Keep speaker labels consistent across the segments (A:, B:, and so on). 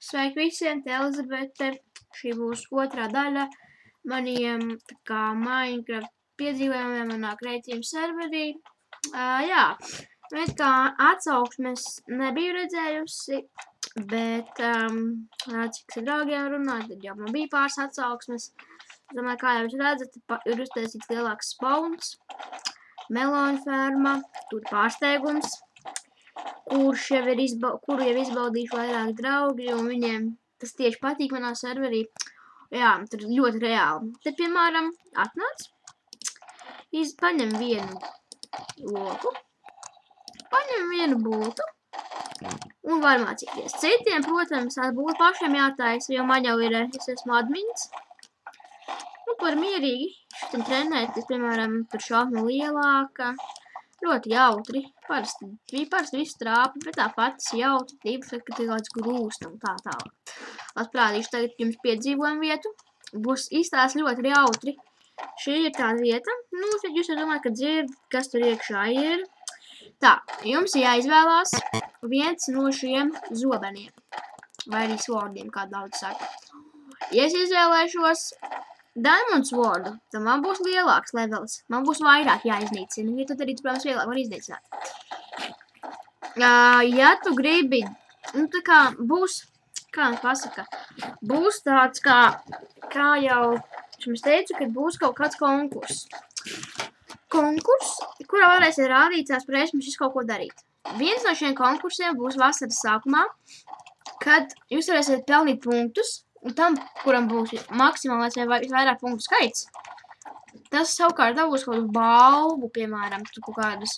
A: Sveiki visiem, te Elizabete. Šī būs otrā daļa maniem Minecraft piedzīvojumiem manā Creative serverī. Jā, kā atsauksmes nebiju redzējusi, bet cik ar draugiem runāju, tad jau man bija pāris atsauksmes. Es domāju, kā jau jūs redzat, ir uztaisīts lielāks spawns, melonu ferma, tur pārsteigums, kuru jau izbaudījuši vairāk draugi, un viņiem tas tieši patīk manā serverī. Jā, tur ļoti reāli. Te, piemēram, atnāc, paņem vienu loku, paņem vienu bultu un var mācīties. Citiem, protams, tās būtu pašiem jātaisa, jo man jau ir, es esmu admins. Un par mierīgi šitam trenēties, piemēram, tur šautni lielāka. Ļoti jautri. Parasti viss trāpa, bet tāpat jautri, tīpaši, kad ir kāds grūst un tā tālāk. Atprādīšu tagad jums piedzīvojumu vietu. Būs izstāsts ļoti jautri. Šī ir tāda vieta. Nu, jūs jau domājat, ka dzird, kas tur iekšā ir. Tā, jums jāizvēlās viens no šiem zobeniem. Vai arī swordiem, kā daudz saka. Ja es izvēlēšos Diamond Sword, tad man būs lielāks levels. Man būs vairāk jāiznīcina, jo tad arī, protams, vieglāk var iznīcināt. Ja tu gribi, nu tā kā būs, kā man pasaka, būs tāds kā jau, es teicu, ka būs kaut kāds konkurss. Konkurss, kurā varēsiet rādīt tās prasmes, jūs kaut ko darīt. Viens no šiem konkursiem būs vasaras sākumā, kad jūs varēsiet pelnīt punktus, un tam, kuram būs maksimālais vai vairāk punktu skaits, tas savukārt dabūs kaut kādu balvu, piemēram, kaut kādas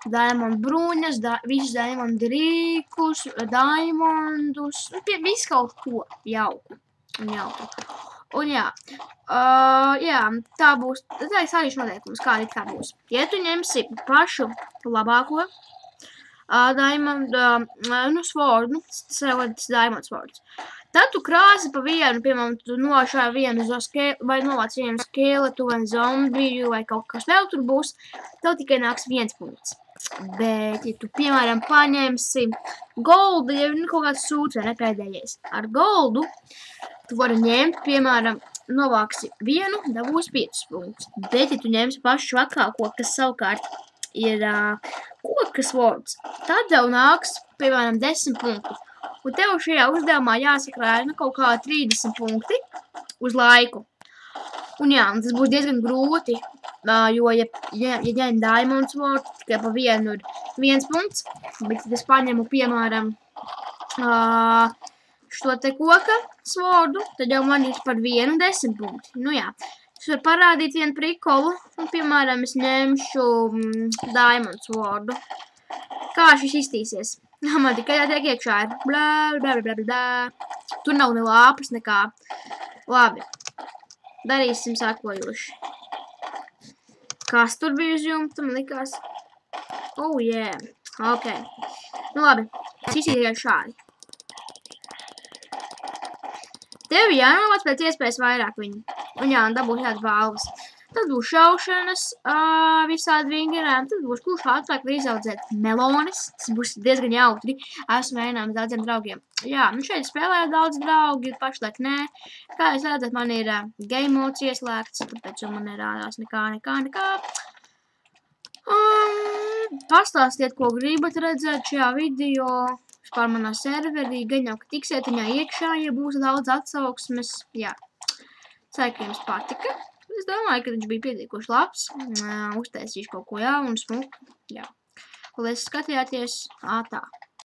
A: diamond bruņas, visus diamond rīkus, diamondus, visu kaut ko jauku un jauku. Un jā, tā būs, tā ir sāļīšu noteikums, kā būs. Ja tu ņemsi pašu labāko diamond, sword, tas ir diamond swords, tad tu krāsi pa vienu, piemēram, tu nošāji vienu vai novāc vienu skeletu vai zombiju vai kaut kas vēl tur būs, tev tikai nāks 1 punkts. Bet, ja tu, piemēram, paņemsi goldu, ja kaut kāds sūds vai nepēdējais ar goldu, tu vari ņemt, piemēram, novāksi vienu, dabūs 5 punktus. Bet, ja tu ņemsi pašu švakāko, kas savukārt ir koka swords, tad tev nāks, piemēram, 10 punktu. Un tev šajā uzdevumā jāsakrāja kaut kā 30 punkti uz laiku. Un jā, tas būs diezgan grūti, jo, ja ņem Diamond Sword, tikai pa vienu ir 1 punkts, bet ja es paņemu, piemēram, šo te koka swordu, tad jau man ir par vienu 10 punkti. Nu jā, es varu parādīt vienu prikolu, un, piemēram, es ņemšu Diamond Swordu. Kā šis iztīsies? Man tikai jātiek iekšā ir blā, blā, blā, blā, blā. Tur nav ne lāpas, nekā. Labi. Darīsim sakojoši. Kas tur bija uz jumta? Man likās. Oh, yeah. Ok. Nu, labi. Es iztīsies šādi. Tev jānovāc pēc iespējas vairāk viņu. Un jā, un dabūs tāds balvas. Tad būs šaušanas, visādi vingrinājumi, tad būs kurš ātrāk var izaudzēt melonis. Tas būs diezgan jautri. Esmu mēģinājums daudziem draugiem. Jā, nu šeit spēlēju daudz draugi, pašlaik nē. Kā jūs redzat, man ir game mods ieslēgts, tāpēc man nerādās nekā. Pastāstiet, ko gribat redzēt šajā video. Par manā serverī, gan jau, ka tiksiet viņā iekšā, ja būs daudz atsauksmes. Jā, ceru, ka jums patika. Es domāju, ka viņš bija pietiekoši labs. Uztaisīšu kaut ko jaunu, smuku. Jā. Paldies, skatījāties. Tā.